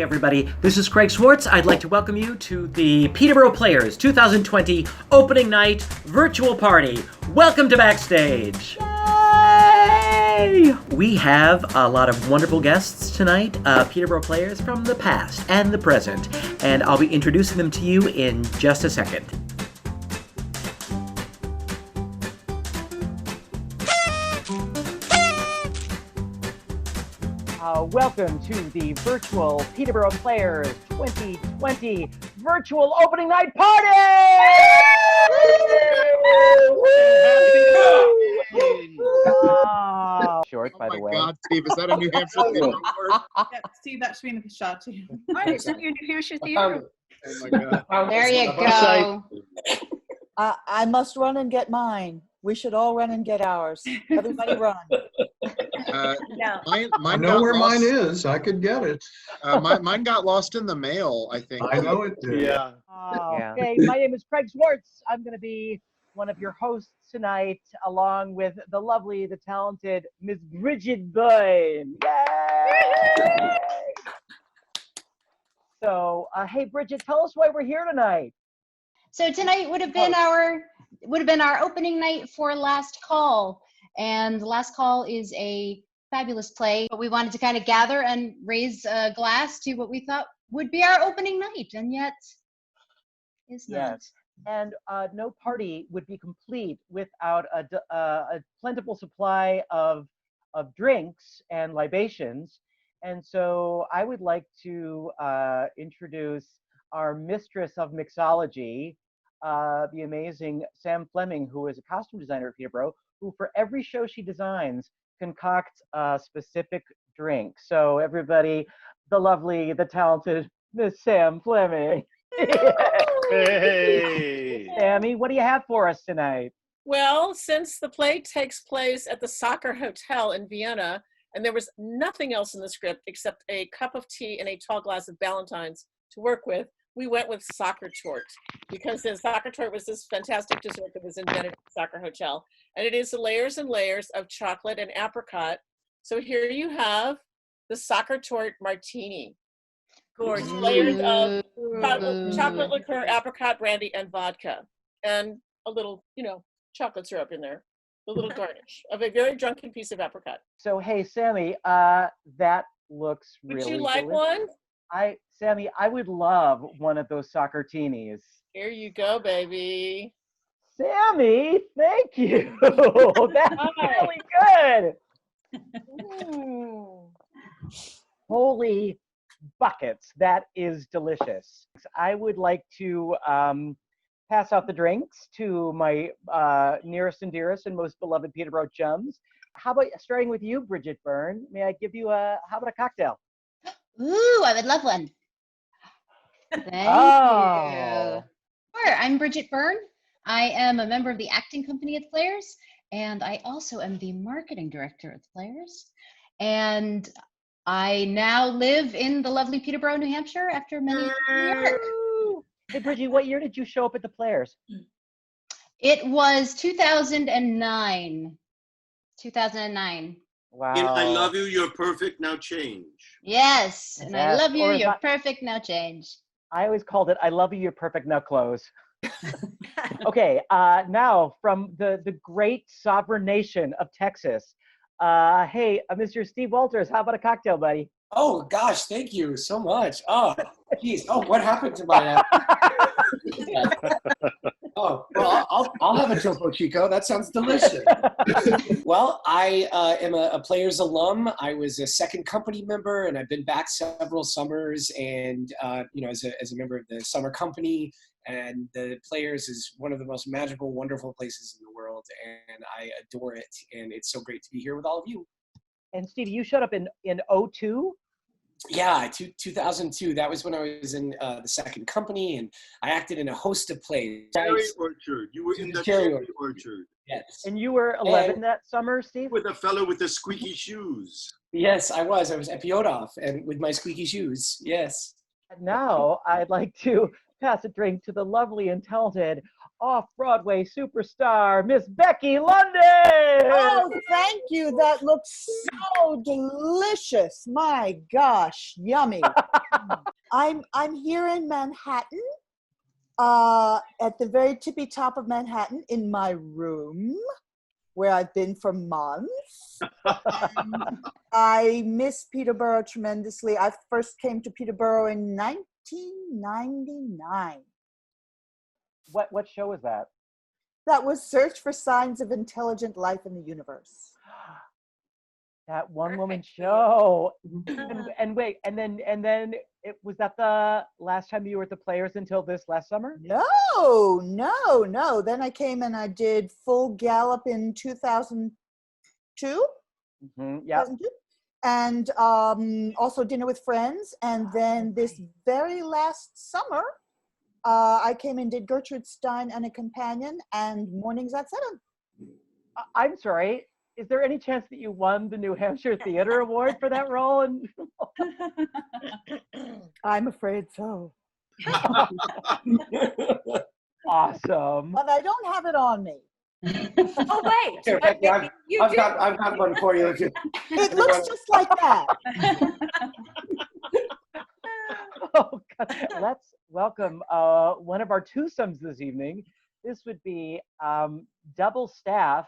everybody. This is Craig Swartz. I'd like to welcome you to the Peterborough Players 2020 opening night virtual party. Welcome to Backstage. Yay! We have a lot of wonderful guests tonight, Peterborough Players from the past and the present, and I'll be introducing them to you in just a second. Welcome to the virtual Peterborough Players 2020 virtual opening night party! Short, by the way. Oh my God, Steve, is that a New Hampshire theme? Yeah, Steve, that should be in the shot too. What? Is that your New Hampshire theater? Oh my God. There you go. I must run and get mine. We should all run and get ours. Everybody run. No. Mine I know where mine is. I could get it. Mine got lost in the mail, I think. I know it did. Yeah. Okay, my name is Craig Swartz. I'm going to be one of your hosts tonight, along with the lovely, the talented Miss Bridget Boyne. Yay! So, hey, Bridget, tell us why we're here tonight. So tonight would have been our opening night for Last Call, and Last Call is a fabulous play. But we wanted to kind of gather and raise a glass to what we thought would be our opening night, and yet is not. Yes. And no party would be complete without a plentiful supply of drinks and libations. And so I would like to introduce our mistress of mixology, the amazing Sam Fleming, who is a costume designer at Peterborough, who for every show she designs concocts a specific drink. So everybody, the lovely, the talented Miss Sam Fleming. Hey. Sammy, what do you have for us tonight? Well, since the play takes place at the Soccer Hotel in Vienna, and there was nothing else in the script except a cup of tea and a tall glass of Ballantines to work with, we went with Soccer Tort, because the Soccer Tort was this fantastic dessert that was invented at the Soccer Hotel. And it is layers and layers of chocolate and apricot. So here you have the Soccer Tort Martini. Gorgeous. Layers of chocolate liqueur, apricot brandy, and vodka. And a little, chocolate syrup in there. A little garnish of a very drunken piece of apricot. So, hey, Sammy, that looks really Would you like delicious. one? Sammy, I would love one of those soccer-tinis. Here you go, baby. Sammy, thank you. That's really good. Holy buckets, that is delicious. I would like to pass out the drinks to my nearest and dearest and most beloved Peterborough chums. How about starting with you, Bridget Byrne? May I give you how about a cocktail? Ooh, I would love one. Thank you. Sure, I'm Bridget Byrne. I am a member of the acting company at the Players, and I also am the marketing director at the Players. And I now live in the lovely Peterborough, New Hampshire after many years in New York. Hey, Bridget, what year did you show up at the Players? It was 2009. 2009. Wow. In I Love You, You're Perfect, Now Change. Yes, and I Yes, love you, or you're perfect, now change. I always called it, I love you, you're perfect, now close. Okay, now from the great sovereign nation of Texas. Hey, Mr. Steve Walters, how about a cocktail, buddy? Oh gosh, thank you so much. Oh, geez. Oh, what happened to my? Oh, well, I'll have a Topo Chico. That sounds delicious. Well, I am a Players alum. I was a second company member, and I've been back several summers. And as a member of the summer company, and the Players is one of the most magical, wonderful places in the world, and I adore it. And it's so great to be here with all of you. And Steve, you showed up in 02? Yeah, 2002. That was when I was in the second company, and I acted in a host of plays. Cherry Orchard. You were in the Cherry Orchard. Yes. And you were 11 that summer, Steve? With a fellow with the squeaky shoes. Yes, I was. I was at Piotov and with my squeaky shoes. Yes. Now I'd like to pass a drink to the lovely and talented off-Broadway superstar, Miss Becky London. Oh, thank you. That looks so delicious. My gosh, yummy. I'm here in Manhattan, at the very tippy top of Manhattan, in my room, where I've been for months. I miss Peterborough tremendously. I first came to Peterborough in 1999. What show was that? That was Search for Signs of Intelligent Life in the Universe. That one-woman Perfect. show. And wait, and then was that the last time you were at the Players until this last summer? No. Then I came and I did Full Gallop in 2002. Yeah. 2002. And also Dinner with Friends. And then this very last summer, I came and did Gertrude Stein and a Companion and Mornings at 7. I'm sorry. Is there any chance that you won the New Hampshire Theater Award for that role? And I'm afraid so. Awesome. But I don't have it on me. Oh, wait. Here, But Becky, maybe you I've do. got one for you. It looks just like that. Oh, God. Let's welcome one of our twosomes this evening. This would be double staff,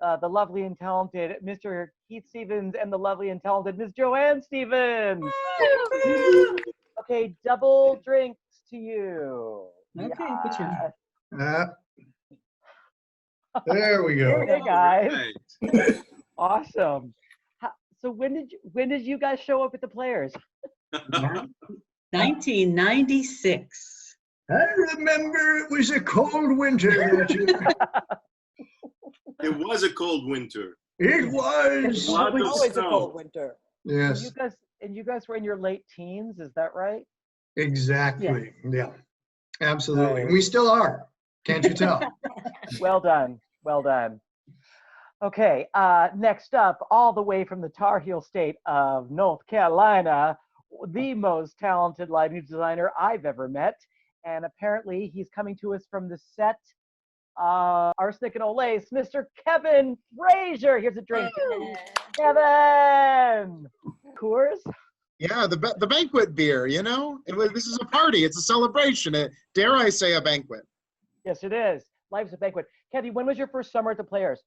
the lovely and talented Mr. Keith Stevens and the lovely and talented Miss Joanne Stevens. Okay, double drinks to you. Okay, put your There we Here go. you guys. Right. Awesome. So when did you guys show up at the Players? 1996. I remember it was a cold winter that year. It was a cold winter. It was. Lots of Always a snow. cold winter. Yes, You guys were in your late teens, is that right? exactly. Yeah, absolutely. Right. We still are. Can't you tell? Well done. Well done. Okay, next up, all the way from the Tar Heel state of North Carolina, the most talented lighting designer I've ever met. And apparently he's coming to us from the set, Arsenic and Olace, Mr. Kevin Frazier. Here's a drink. Kevin! Coors? Yeah, the banquet beer, you know? This is a party. It's a celebration. Dare I say a banquet. Yes, it is. Life's a banquet. Kevin, when was your first summer at the Players?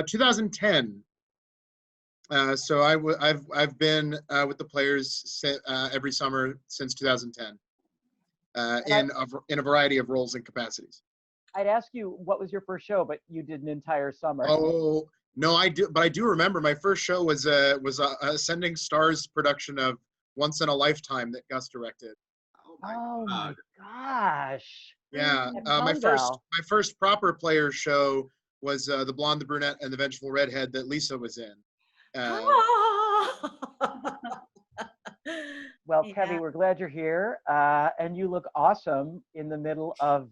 2010. So I've been with the Players every summer since 2010 in a variety of roles and capacities. I'd ask you what was your first show, but you did an entire summer. Oh no, I do remember my first show was a Ascending Stars production of Once in a Lifetime that Gus directed. Oh my God. Gosh. Yeah, At my Mondale. first proper Players show was The Blonde, the Brunette, and the Vengeful Redhead that Lisa was in. Well, Yeah. Kevin, we're glad you're here, and you look awesome in the middle of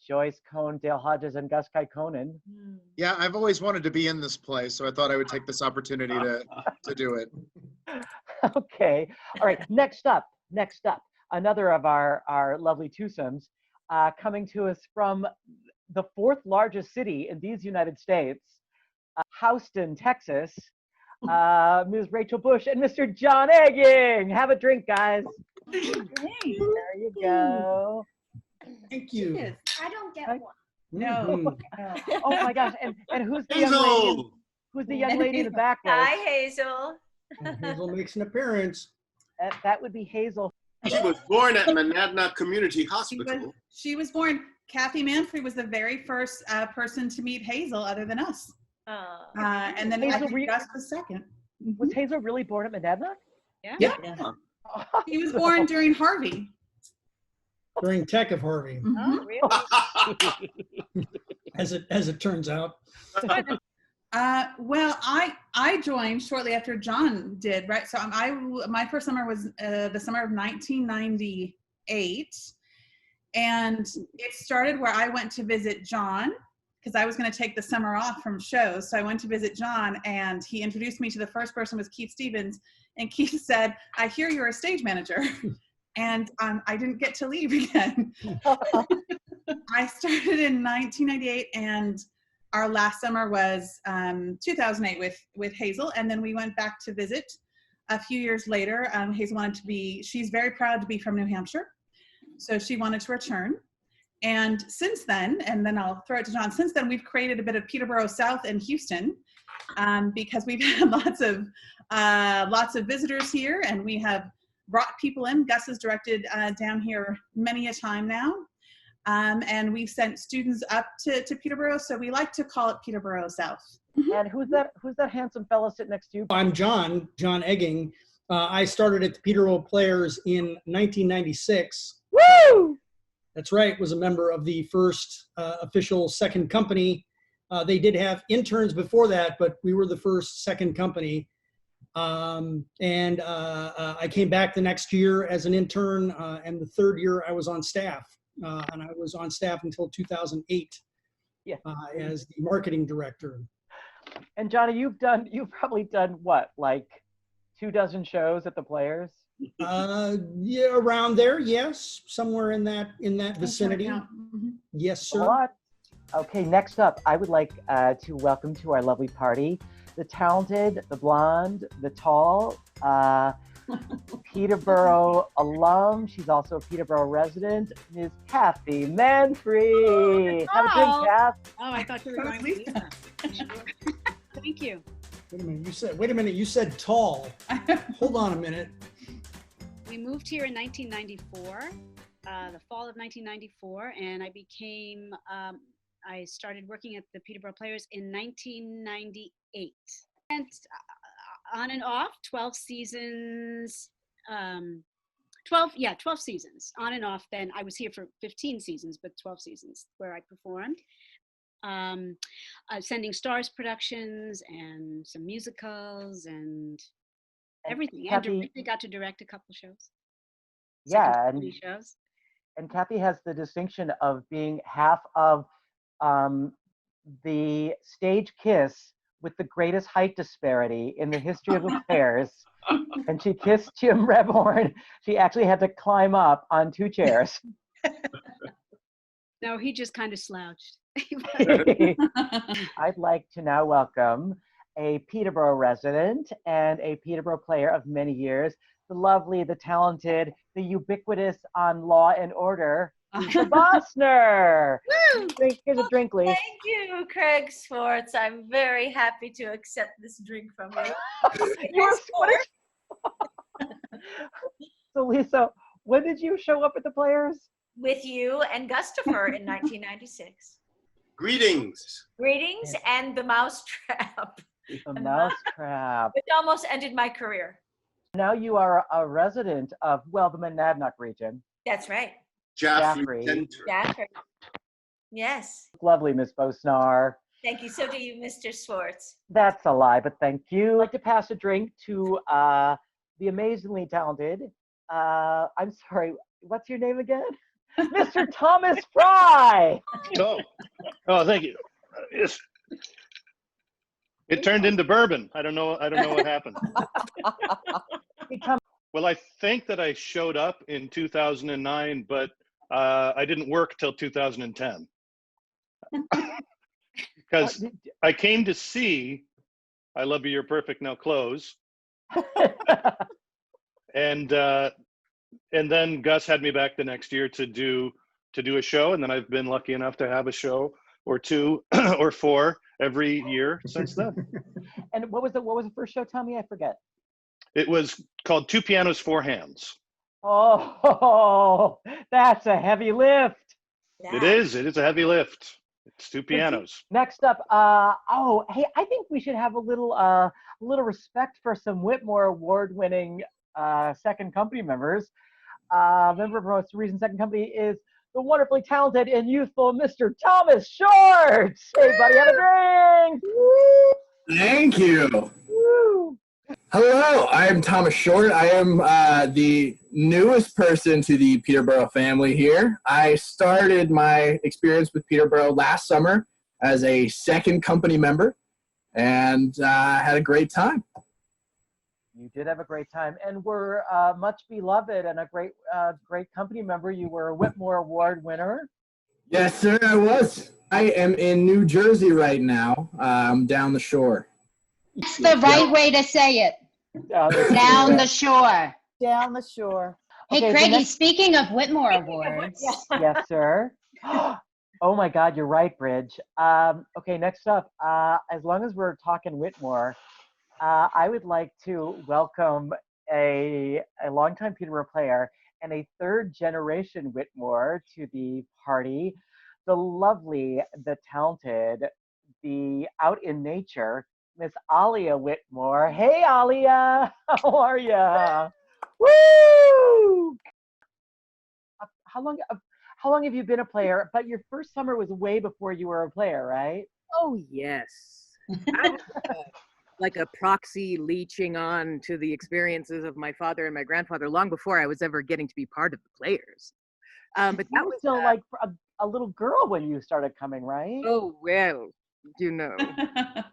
Joyce Cohn, Dale Hodges, and Gus Kaikonen. Yeah, I've always wanted to be in this play, so I thought I would take this opportunity to do it. Okay, all right. Next up, another of our lovely twosomes, coming to us from the fourth largest city in these United States, Houston, Texas. Ms. Rachel Bush and Mr. John Egging. Have a drink, guys. There you go. Thank you. Yes. I don't get Hi. one. No. Oh my gosh! And who's the young lady? Hazel! Who's the young lady in the back? Rach? Hi, Hazel. Hazel makes an appearance. That would be Hazel. She was born at Monadnock Community Hospital. She was born. Kathy Manfrey was the very first person to meet Hazel other than us. And then I Hazel, think Gus was second. Was Hazel really born at Monadnock? Yeah. He He was born during Harvey. During Tech of Harvey, Oh, really? as it turns out. Well, I joined shortly after John did, right? So my first summer was the summer of 1998. And it started where I went to visit John because I was going to take the summer off from shows. So I went to visit John and he introduced me to the first person was Keith Stevens. And Keith said, I hear you're a stage manager. And I didn't get to leave again. I started in 1998, and our last summer was 2008 with Hazel, and then we went back to visit a few years later. Hazel wanted to be, she's very proud to be from New Hampshire, so she wanted to return. And since then, and then I'll throw it to John, since then we've created a bit of Peterborough South and Houston, because we've had lots of visitors here, and we have brought people in. Gus has directed down here many a time now. And we've sent students up to Peterborough, so we like to call it Peterborough South. And who's that handsome fellow sitting next to you? I'm John Egging. I started at the Peterborough Players in 1996. Woo! That's right, was a member of the first official second company. They did have interns before that, but we were the first second company. I came back the next year as an intern, and the third year I was on staff. And I was on staff until 2008 as the marketing director. And Johnny, you've probably done what, like 24 shows at the Players? Yeah, around there, yes, somewhere in that vicinity. Yes, sir. A lot. Okay, next up, I would like to welcome to our lovely party the talented, the blonde, the tall, Peterborough alum. She's also a Peterborough resident, Ms. Kathy Manfree. Have a drink, Kath. Oh, I thought you were going Lisa. Thank you. Wait a minute, you said tall. Hold on a minute. We moved here in 1994, the fall of 1994, and I started working at the Peterborough Players in 1998. And on and off, 12 seasons, 12 seasons, on and off. Then I was here for 15 seasons, but 12 seasons where I performed. Sending Stars productions and some musicals and everything. Kathy, I got to direct a couple shows. Yeah, Shows. And Kathy has the distinction of being half of the stage kiss with the greatest height disparity in the history of the Players. And she kissed Jim Rebhorn. She actually had to climb up on 2 chairs. No, he just kind of slouched. I'd like to now welcome a Peterborough resident and a Peterborough player of many years, the lovely, the talented, the ubiquitous on Law and Order, Lisa Bosner. Here's a drink, Lee. Thank you, Craig Swartz. I'm very happy to accept this drink from you. You're So, Lisa, when did you show up at the Players? With you and Gustafer in 1996. Greetings. Greetings and the mousetrap. The mousetrap. Which almost ended my career. Now you are a resident of, well, the Monadnock region. That's right. Jaffrey. Jaffrey. Yes. Lovely, Miss Bosnar. Thank you. So do you, Mr. Swartz. That's a lie, but thank you. I'd like to pass a drink to the amazingly talented, I'm sorry, what's your name again? Mr. Thomas Fry. Oh, thank you. It turned into bourbon. I don't know what happened. Well, I think that I showed up in 2009, but I didn't work till 2010. Because I came to see I Love You, You're Perfect, Now Close. And then Gus had me back the next year to do a show, and then I've been lucky enough to have a show or 2 or 4 every year since then. And what was the first show? Tell me, I forget. It was called Two Pianos, Four Hands. Oh, that's a heavy lift. Yeah. It is a heavy lift. It's 2 pianos. Next up, hey, I think we should have a little respect for some Whitmore Award-winning second company members. Member of our most recent second company is the wonderfully talented and youthful Mr. Thomas Shorts. Hey, buddy, have a drink. Thank you. Woo. Hello, I am Thomas Short. I am the newest person to the Peterborough family here. I started my experience with Peterborough last summer as a second company member and had a great time. You did have a great time and were much beloved and a great company member. You were a Whitmore Award winner. Yes, sir, I was. I am in New Jersey right now. I'm down the shore. That's the right way to say it. Down the shore. Down the shore. Hey, Okay, Craigie, speaking of Whitmore Awards. Yes, sir. Oh my God, you're right, Bridge. Okay, next up, as long as we're talking Whitmore, I would like to welcome a longtime Peterborough player and a third generation Whitmore to the party. The lovely, the talented, the out in nature, Miss Alia Whitmore. Hey, Alia, how are ya? Woo! How long have you been a player? But your first summer was way before you were a player, right? Oh, yes. I was like a proxy leeching on to the experiences of my father and my grandfather long before I was ever getting to be part of the players. But You that were was still like a little girl when you started coming, right? oh, well, you know,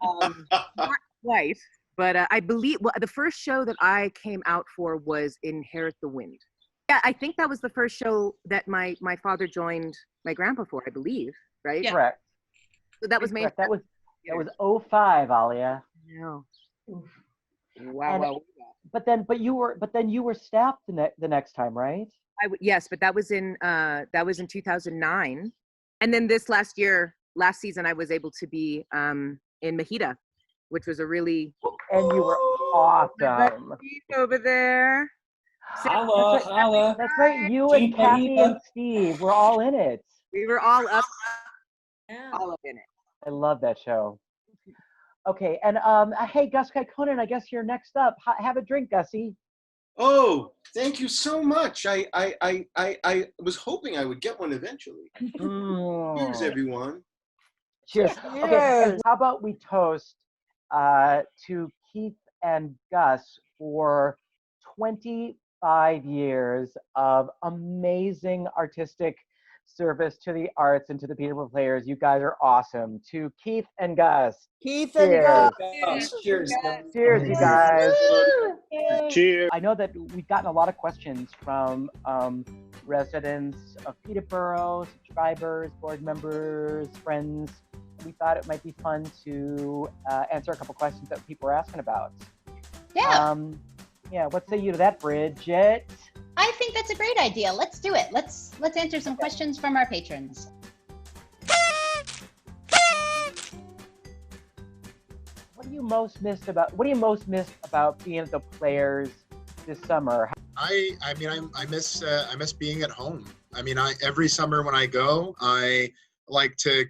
not quite. But I believe the first show that I came out for was Inherit the Wind. Yeah, I think that was the first show that my father joined my grandpa for, I believe, right? Yeah. Correct. So that was made. That was 05, Alia. No. Wow, And- wow. But you were staffed the next time, right? Yes, but that was in 2009, and then this last season, I was able to be in Mahita, which was a really and you were awesome over there. Holla, holla. That's right. You and Kathy and Steve were all in it. We were all up in it. I love that show. Okay, and hey, Gus Conan, I guess you're next up. Have a drink, Gussie. Oh, thank you so much. I was hoping I would get one eventually. Cheers, everyone. Cheers. Okay, and how about we toast to Keith and Gus for 25 years of amazing artistic service to the arts and to the Peterborough players. You guys are awesome. To Keith and Gus. Keith Cheers. and Gus. Cheers. Cheers, you guys. Cheers. I know that we've gotten a lot of questions from residents of Peterborough, subscribers, board members, friends. We thought it might be fun to answer a couple questions that people were asking about. Yeah. Yeah, what say you to that, Bridget? I think that's a great idea. Let's do it. Let's answer some questions from our patrons. What do you most miss about being at the players this summer? I miss being at home. I mean, every summer when I go, I like to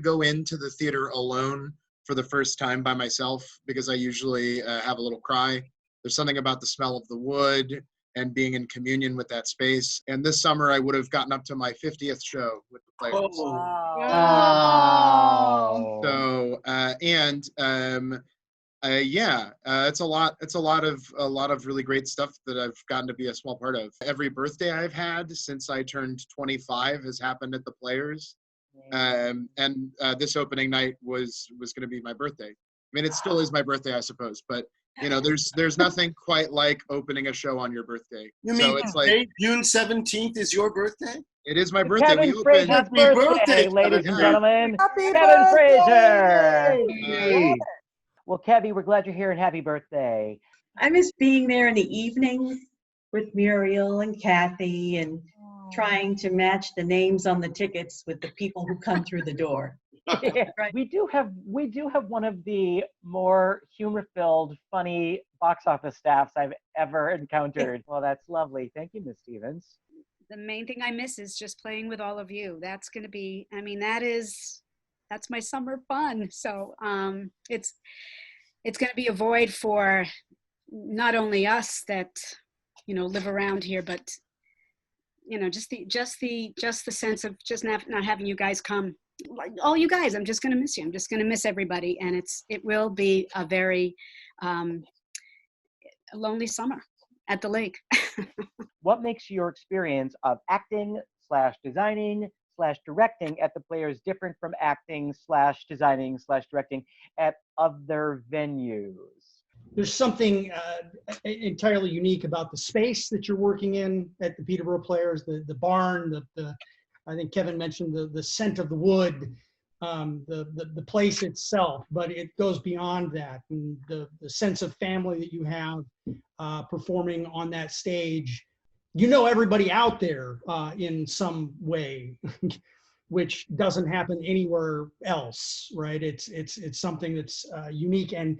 go into the theater alone for the first time by myself because I usually have a little cry. There's something about the smell of the wood and being in communion with that space. And this summer I would have gotten up to my 50th show with the players. It's a lot of really great stuff that I've gotten to be a small part of. Every birthday I've had since I turned 25 has happened at the players. This opening night was going to be my birthday. I mean, it still is my birthday, I suppose, but you know, there's nothing quite like opening a show on your birthday. You mean it's like June 17th is your birthday? It is my birthday. Kevin Frazier's birthday, ladies and gentlemen. Kevin Frazier. Hey. Well, Kevin, we're glad you're here and happy birthday. I miss being there in the evenings with Muriel and Kathy and trying to match the names on the tickets with the people who come through the door. Yeah, we do have one of the more humor-filled, funny box office staffs I've ever encountered. Well, that's lovely. Thank you, Ms. Stevens. The main thing I miss is just playing with all of you. That's going to be, I mean, that's my summer fun. So it's going to be a void for not only us that, you know, live around here, but, you know, just the sense of just not having you guys come. Like all you guys, I'm just going to miss you. I'm just going to miss everybody. And it will be a very lonely summer at the lake. What makes your experience of acting / designing / directing at the players different from acting / designing / directing at other venues? There's something entirely unique about the space that you're working in at the Peterborough Players, the barn, I think Kevin mentioned the scent of the wood, the place itself, but it goes beyond that. And the sense of family that you have performing on that stage. You know everybody out there in some way, which doesn't happen anywhere else, right? It's something that's unique and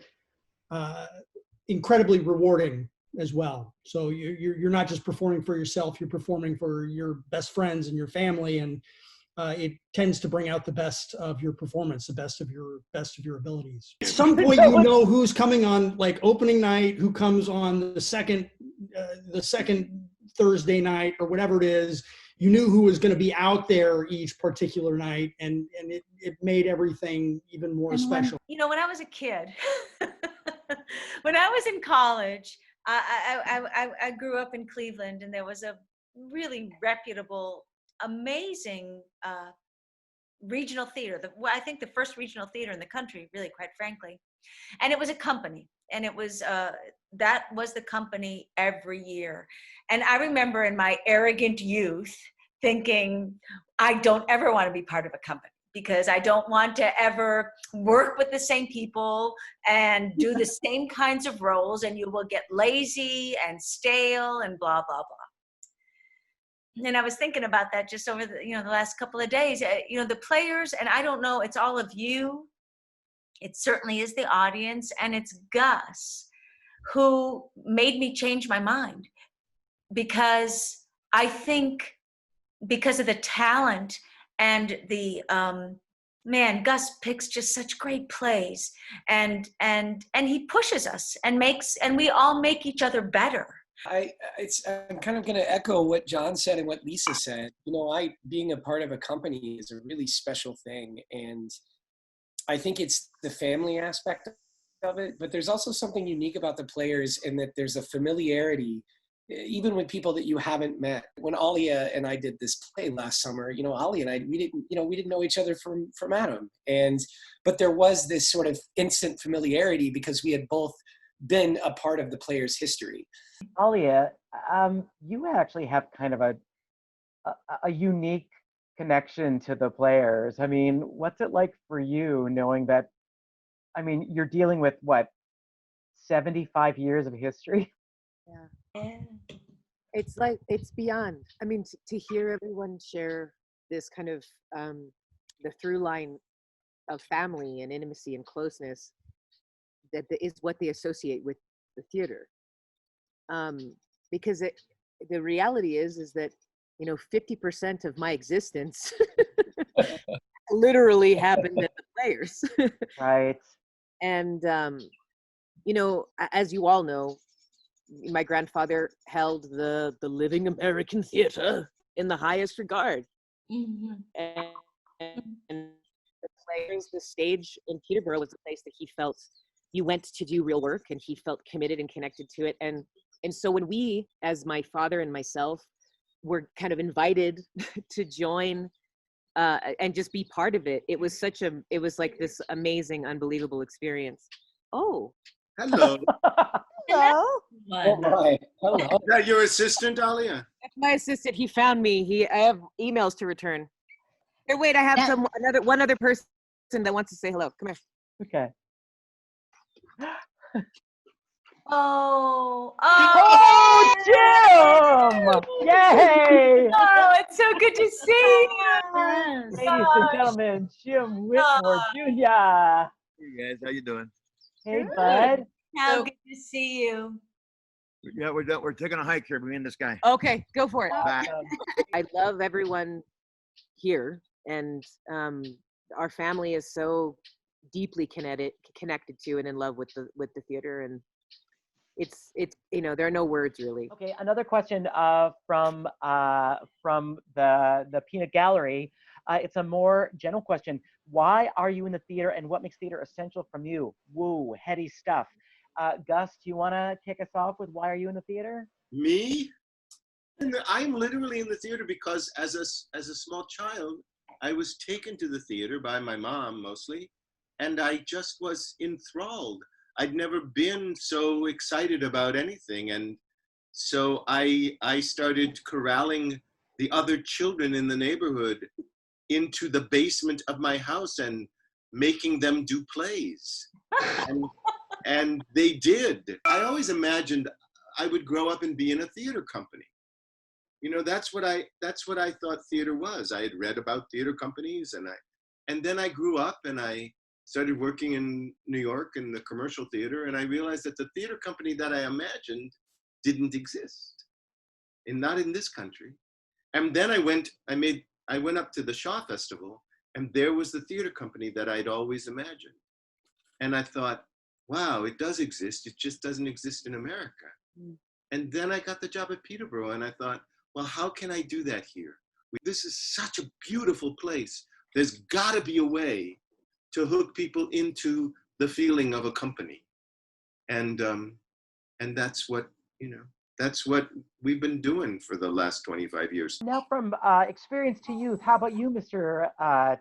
incredibly rewarding as well. So you're not just performing for yourself, you're performing for your best friends and your family, and it tends to bring out the best of your performance, the best of your abilities. At some point, you know who's coming on like opening night, who comes on the second Thursday night or whatever it is. You knew who was going to be out there each particular night, and it made everything even more special. When I was a kid, when I was in college, I grew up in Cleveland, and there was a really reputable, amazing regional theater. I think the first regional theater in the country, really, quite frankly. And it was a company, and it was that was the company every year. And I remember in my arrogant youth thinking, I don't ever want to be part of a company, because I don't want to ever work with the same people and do the same kinds of roles, and you will get lazy and stale and blah, blah, blah. And I was thinking about that just over the last couple of days. The players, and I don't know, it's all of you. It certainly is the audience, and it's Gus who made me change my mind, because I think because of the talent and the Gus picks just such great plays, and he pushes us and we all make each other better. I'm kind of going to echo what John said and what Lisa said. Being a part of a company is a really special thing, and I think it's the family aspect of it, but there's also something unique about the players in that there's a familiarity, even with people that you haven't met. When Alia and I did this play last summer, Alia and I, we didn't know each other from Adam, but there was this sort of instant familiarity because we had both been a part of the player's history. Alia, you actually have kind of a unique connection to the players. I mean, what's it like for you knowing that, you're dealing with 75 years of history? Yeah. It's beyond. To hear everyone share this kind of the through line of family and intimacy and closeness that is what they associate with the theater. Because the reality is that 50% of my existence literally happened at the players. Right. And as you all know, my grandfather held the living American theater in the highest regard. Mm-hmm. And the players, the stage in Peterborough was a place that he felt you went to do real work, and he felt committed and connected to it. And so when we, as my father and myself, were kind of invited to join and just be part of it, it was like this amazing, unbelievable experience. Oh. Hello. Hello. Hi. Hello. Is that your assistant, Alia? That's my assistant. He found me. I have emails to return. Here, wait, I have one other person that wants to say hello. Come here. Okay. Oh, Jim! Yay! Oh, it's so good to see you. Ladies and gentlemen, Jim Whitmore Jr. Hey guys, how you doing? Hey, bud. How good to see you. Yeah, we're taking a hike here, me and this guy. Okay, go for it. Bye. I love everyone here, and our family is so deeply connected to and in love with the theater, and it's there are no words really. Okay, another question from the Peanut Gallery. It's a more general question. Why are you in the theater, and what makes theater essential from you? Woo, heady stuff. Gus, do you want to kick us off with why are you in the theater? Me? I'm literally in the theater because as a small child, I was taken to the theater by my mom mostly, and I just was enthralled. I'd never been so excited about anything, and so I started corralling the other children in the neighborhood into the basement of my house and making them do plays. And they did. I always imagined I would grow up and be in a theater company. You know, that's what I thought theater was. I had read about theater companies, and then I grew up and I started working in New York in the commercial theater, and I realized that the theater company that I imagined didn't exist, and not in this country. And then I went up to the Shaw Festival, and there was the theater company that I'd always imagined. And I thought, wow, it does exist. It just doesn't exist in America. And then I got the job at Peterborough, and I thought, well, how can I do that here? This is such a beautiful place. There's got to be a way to hook people into the feeling of a company. And that's what, that's what we've been doing for the last 25 years. Now, from experience to youth, how about you, Mr.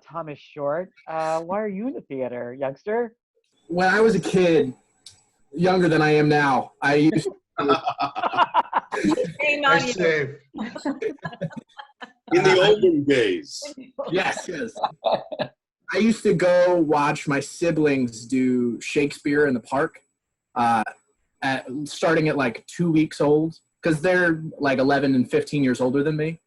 Thomas Short? Why are you in the theater, youngster? When I was a kid, younger than I am now, I used Nice save. In the olden days. Yes. I used to go watch my siblings do Shakespeare in the park, starting at like 2 weeks old, because they're like 11 and 15 years older than me.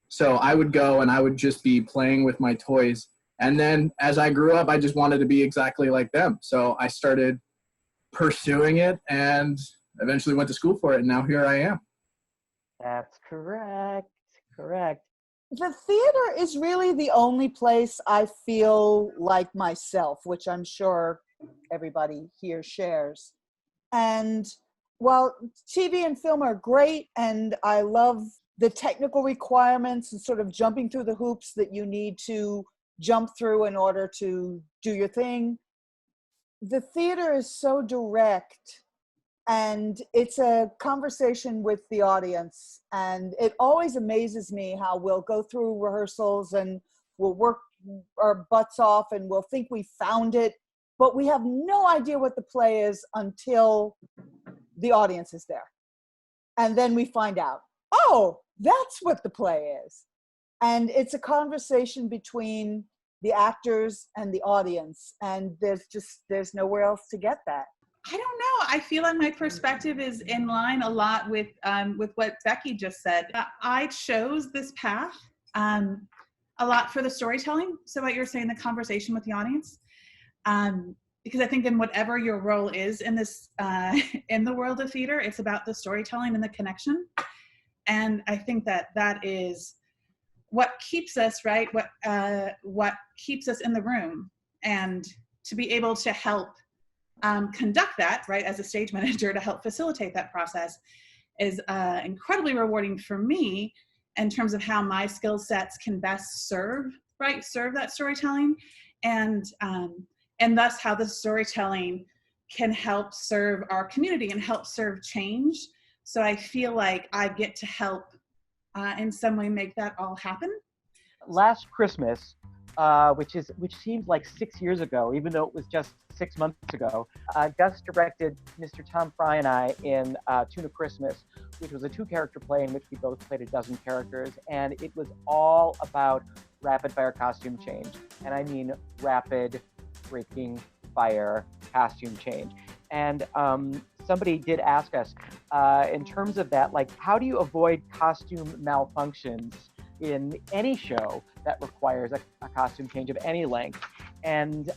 So I would go and I would just be playing with my toys. And then as I grew up, I just wanted to be exactly like them. So I started pursuing it and eventually went to school for it. And now here I am. That's correct. Correct. The theater is really the only place I feel like myself, which I'm sure everybody here shares. And while TV and film are great, and I love the technical requirements and sort of jumping through the hoops that you need to jump through in order to do your thing, the theater is so direct. And it's a conversation with the audience. And it always amazes me how we'll go through rehearsals and we'll work our butts off and we'll think we found it, but we have no idea what the play is until the audience is there. And then we find out, oh, that's what the play is. And it's a conversation between the actors and the audience. And there's nowhere else to get that. I don't know. I feel like my perspective is in line a lot with what Becky just said. I chose this path a lot for the storytelling. So what you're saying, the conversation with the audience, because I think in whatever your role is in this in the world of theater, it's about the storytelling and the connection. And I think that is what keeps us, right? What keeps us in the room, and to be able to help conduct that, right, as a stage manager, to help facilitate that process is incredibly rewarding for me in terms of how my skill sets can best serve that storytelling, and thus how the storytelling can help serve our community and help serve change. So I feel like I get to help in some way make that all happen. Last Christmas, which seems like 6 years ago, even though it was just 6 months ago, Gus directed Mr. Tom Fry and I in Tune of Christmas, which was a 2-character play in which we both played a dozen characters, and it was all about rapid fire costume change. And I mean rapid freaking fire costume change. And somebody did ask us, in terms of that, like, how do you avoid costume malfunctions in any show that requires a costume change of any length? And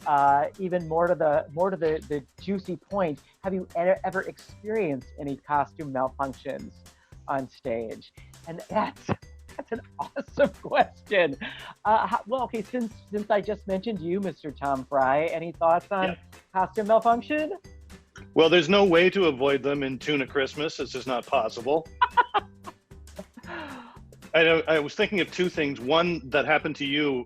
even more to the juicy point, have you ever experienced any costume malfunctions on stage? And that's an awesome question. Well, okay, since I just mentioned you, Mr. Tom Fry, any thoughts on costume malfunction? Well, there's no way to avoid them in Tune of Christmas. It's just not possible. I was thinking of two things. One that happened to you,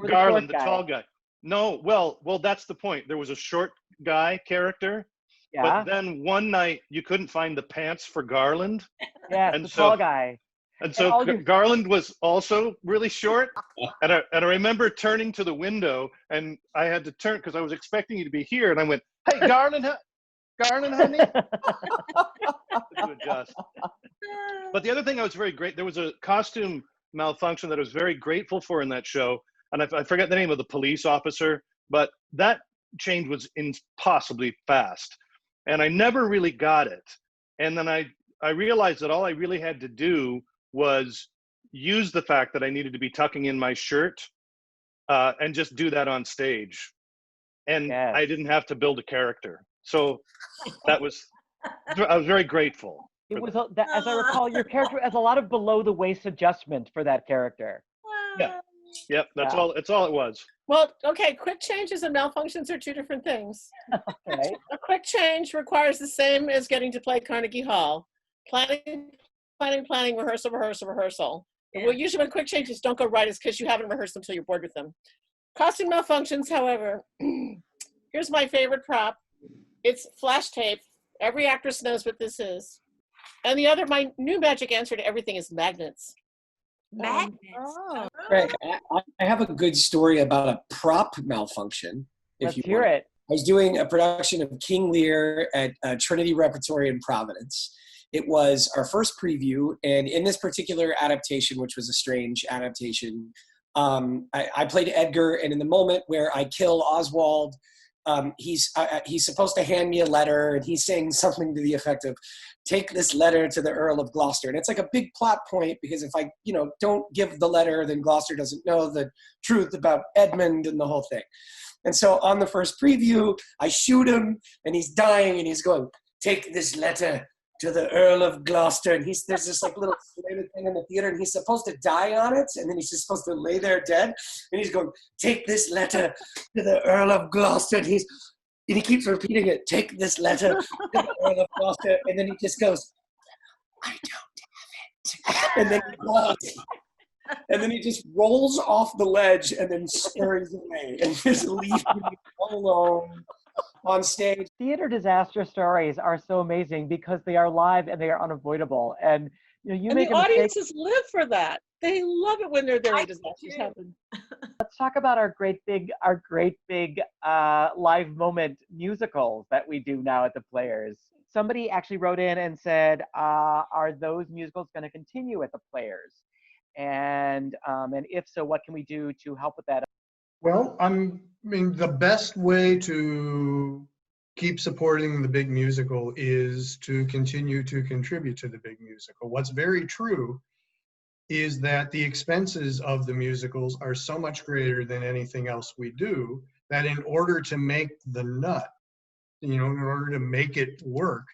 Garland, the tall guy. No, well, that's the point. There was a short guy character, but then one night you couldn't find the pants for Garland. Yeah, and the so, tall guy. And so Garland was also really short. And I remember turning to the window, and I had to turn because I was expecting you to be here. And I went, "Hey, Garland, honey." To adjust. But the other thing I was very great, there was a costume malfunction that I was very grateful for in that show, and I forget the name of the police officer, but that change was impossibly fast, and I never really got it. And then I realized that all I really had to do was use the fact that I needed to be tucking in my shirt and just do that on stage. And I didn't have to build a character. So I was very grateful. It was, as I recall, your character has a lot of below the waist adjustment for that character. Yeah. Yep, that's all it was. Well, okay, quick changes and malfunctions are two different things. Okay. A quick change requires the same as getting to play Carnegie Hall. Planning, rehearsal. Yeah. Well, usually when quick changes don't go right, it's because you haven't rehearsed them until you're bored with them. Costume malfunctions, however, here's my favorite prop. It's flash tape. Every actress knows what this is. And my new magic answer to everything is magnets. Magnets. Greg, I have a good story about a prop malfunction. Let's hear it. I was doing a production of King Lear at Trinity Repertory in Providence. It was our first preview, and in this particular adaptation, which was a strange adaptation, I played Edgar, and in the moment where I kill Oswald, he's supposed to hand me a letter, and he's saying something to the effect of, "Take this letter to the Earl of Gloucester." And it's like a big plot point, because if I don't give the letter, then Gloucester doesn't know the truth about Edmund and the whole thing. And so on the first preview, I shoot him, and he's dying, and he's going, "Take this letter to the Earl of Gloucester." And there's this like little thing in the theater, and he's supposed to die on it, and then he's just supposed to lay there dead. And he's going, "Take this letter to the Earl of Gloucester." And he keeps repeating it, "Take this letter to the Earl of Gloucester." And then he just goes, "I don't have it." And then he does. And then he just rolls off the ledge and then scurries away and just leaves me all alone on stage. Theater disaster stories are so amazing because they are live and they are unavoidable. And you make the audiences live for that. They love it when their disasters happen. Let's talk about our great big live moment musicals that we do now at the Players. Somebody actually wrote in and said, "Are those musicals going to continue at the Players? And if so, what can we do to help with that?" Well, the best way to keep supporting the big musical is to continue to contribute to the big musical. What's very true is that the expenses of the musicals are so much greater than anything else we do, that in order to make the nut, in order to make it work,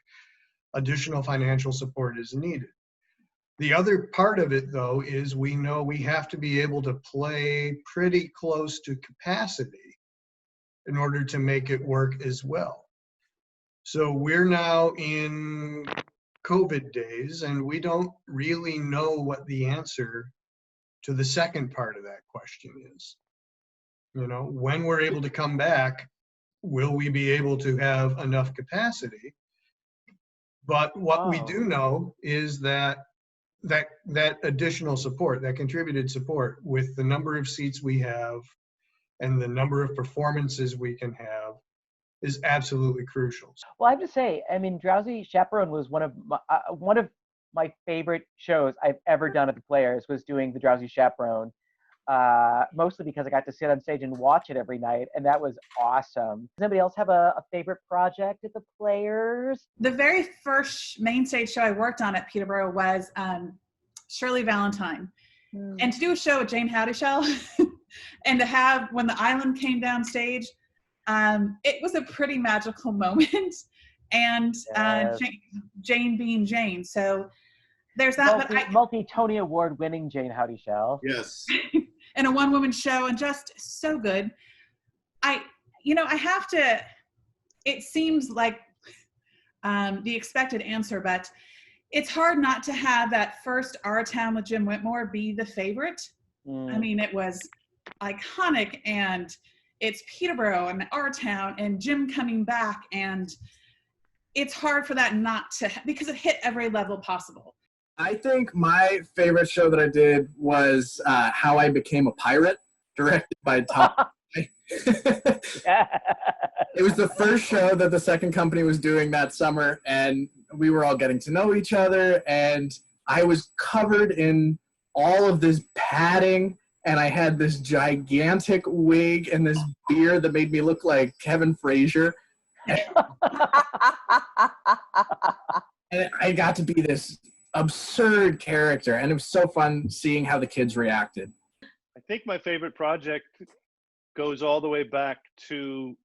additional financial support is needed. The other part of it, though, is we know we have to be able to play pretty close to capacity in order to make it work as well. So we're now in COVID days, and we don't really know what the answer to the second part of that question is. When we're able to come back, will we be able to have enough capacity? But what we do know is that additional support, that contributed support with the number of seats we have and the number of performances we can have is absolutely crucial. Well, I have to say, Drowsy Chaperone was one of my favorite shows I've ever done at the Players, was doing the Drowsy Chaperone, mostly because I got to sit on stage and watch it every night, and that was awesome. Does anybody else have a favorite project at the Players? The very first main stage show I worked on at Peterborough was Shirley Valentine. And to do a show with Jane Howdyshell and to have, when the island came down stage, it was a pretty magical moment. And Jane being Jane. So there's that. Multi-Tony Award winning Jane Howdyshell. Yes. And a one-woman show, and just so good. I have to, it seems like the expected answer, but it's hard not to have that first Our Town with Jim Whitmore be the favorite. It was iconic, and it's Peterborough and Our Town and Jim coming back, and it's hard for that not to, because it hit every level possible. I think my favorite show that I did was How I Became a Pirate, directed by Tom. It was the first show that the second company was doing that summer, and we were all getting to know each other, and I was covered in all of this padding, and I had this gigantic wig and this beard that made me look like Kevin Frazier. And I got to be this absurd character, and it was so fun seeing how the kids reacted. I think my favorite project goes all the way back to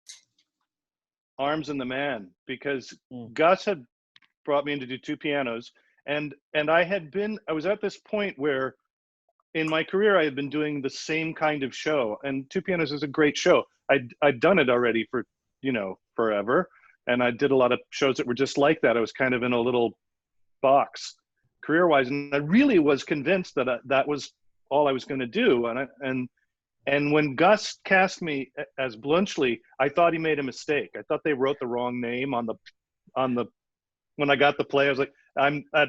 Arms and the Man, because Gus had brought me in to do 2 pianos, and I was at this point where in my career I had been doing the same kind of show, and 2 pianos is a great show. I'd done it already for, forever, and I did a lot of shows that were just like that. I was kind of in a little box career-wise, and I really was convinced that that was all I was going to do. And when Gus cast me as Blunchley, I thought he made a mistake. I thought they wrote the wrong name on the when I got the play. I was like,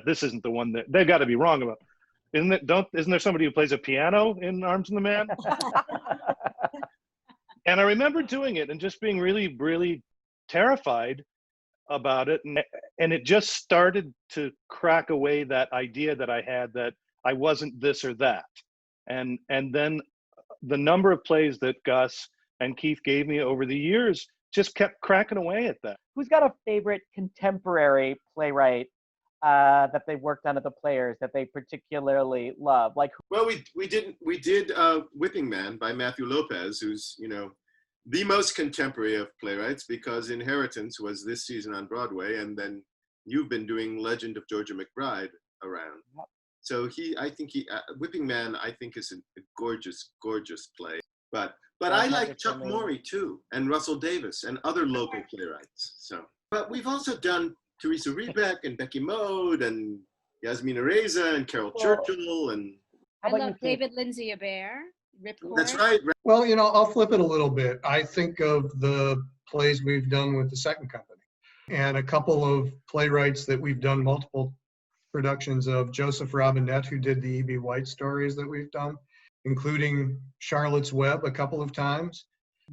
this isn't the one that they've got to be wrong about. Isn't there somebody who plays a piano in Arms and the Man? And I remember doing it and just being really, really terrified about it, and it just started to crack away that idea that I had that I wasn't this or that, and then the number of plays that Gus and Keith gave me over the years just kept cracking away at that. Who's got a favorite contemporary playwright that they worked on at the Players that they particularly love? Like, well, we did Whipping Man by Matthew Lopez, who's the most contemporary of playwrights, because Inheritance was this season on Broadway, and then you've been doing Legend of Georgia McBride around. So Whipping Man, I think, is a gorgeous, gorgeous play. But I like Chuck Morey too, and Russell Davis, and other local playwrights. So, but we've also done Teresa Rebeck and Becky Mode and Yasmina Reza and Carol Churchill and. I love David Lindsay Abair. That's right. Well, I'll flip it a little bit. I think of the plays we've done with the Second Company, and a couple of playwrights that we've done multiple productions of. Joseph Robinette, who did the E.B. White stories that we've done, including Charlotte's Web a couple of times,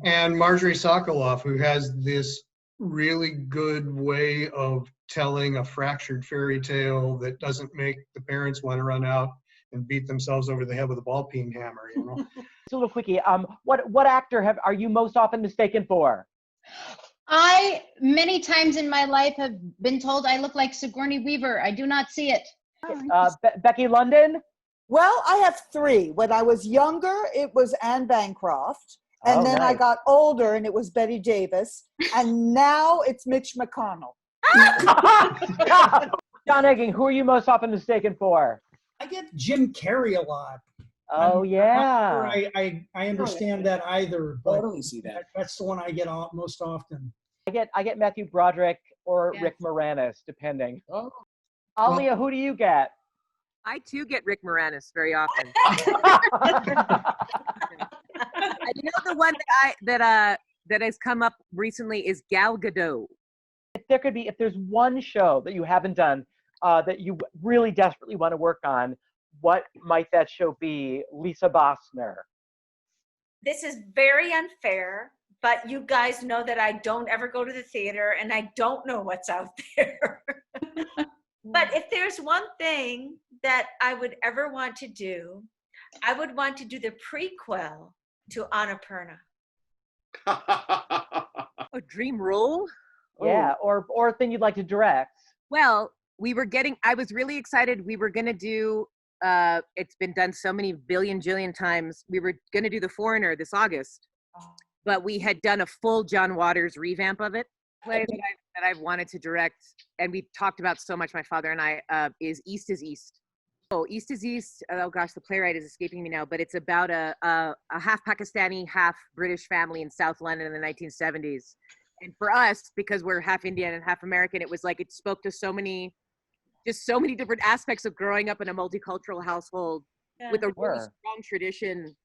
and Marjorie Sokoloff, who has this really good way of telling a fractured fairy tale that doesn't make the parents want to run out and beat themselves over the head with a ball peen hammer. It's a little quickie. What actor are you most often mistaken for? I, many times in my life, have been told I look like Sigourney Weaver. I do not see it. Becky London? Well, I have 3. When I was younger, it was Anne Bancroft. And then I nice. got older, and it was Betty Davis. And now it's Mitch McConnell. John Egging, who are you most often mistaken for? I get Jim Carrey a lot. Oh, yeah. I'm not sure I understand that either. But totally see that. That's the one I get most often. I get Matthew Broderick or Rick Moranis, depending. Oh. Alia, who do you get? I too get Rick Moranis very often. The one that has come up recently is Gal Gadot. If there's one show that you haven't done that you really desperately want to work on, what might that show be, Lisa Bosner? This is very unfair, but you guys know that I don't ever go to the theater and I don't know what's out there. But if there's one thing that I would ever want to do, I would want to do the prequel to Annapurna. A dream role? Yeah, or a thing you'd like to direct. Well, I was really excited. We were going to do, it's been done so many billion jillion times. We were going to do The Foreigner this August, but we had done a full John Waters revamp of it. Play that I've wanted to direct, and we've talked about so much, my father and I, is East is East. Oh, East is East. Oh gosh, the playwright is escaping me now, but it's about a half Pakistani, half British family in South London in the 1970s. And for us, because we're half Indian and half American, it was like it spoke to so many different aspects of growing up in a multicultural household with a really strong tradition,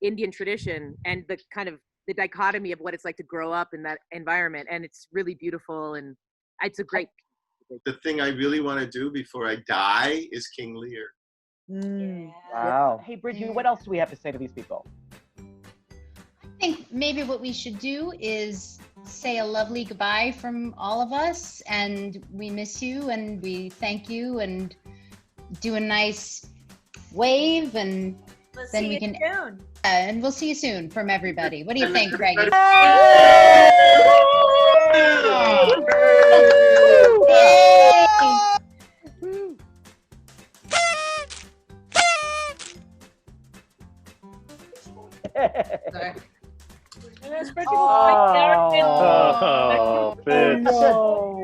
Indian tradition, and the kind of the dichotomy of what it's like to grow up in that environment. And it's really beautiful, and it's a great. The thing I really want to do before I die is King Lear. Wow. Hey, Bridget, what else do we have to say to these people? I think maybe what we should do is say a lovely goodbye from all of us, and we miss you, and we thank you, and do a nice wave, and We'll then see we you can. soon. And we'll see you soon from everybody. What do you think, Greggy? Oh, Fitz.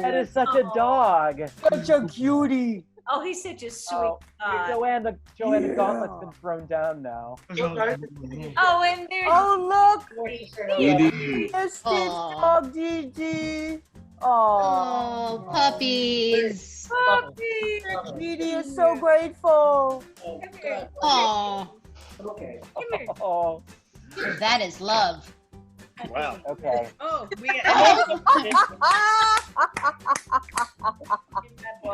That is such a dog. Such a cutie. Oh, he's such a sweet Oh, dog. Joanne, the gauntlet's been thrown down now. Oh, and there's. Oh, look. Gigi. There's Steve's Aw. dog, Gigi. Oh, puppies. Puppy. Gigi is so grateful. Oh, Come here. Oh, that is love. Wow. okay. Oh, we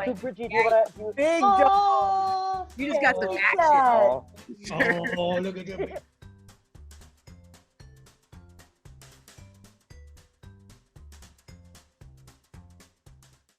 So, Bridget, do you want to? Big dog. Oh, You just got some Look action. at that. Oh, look at him.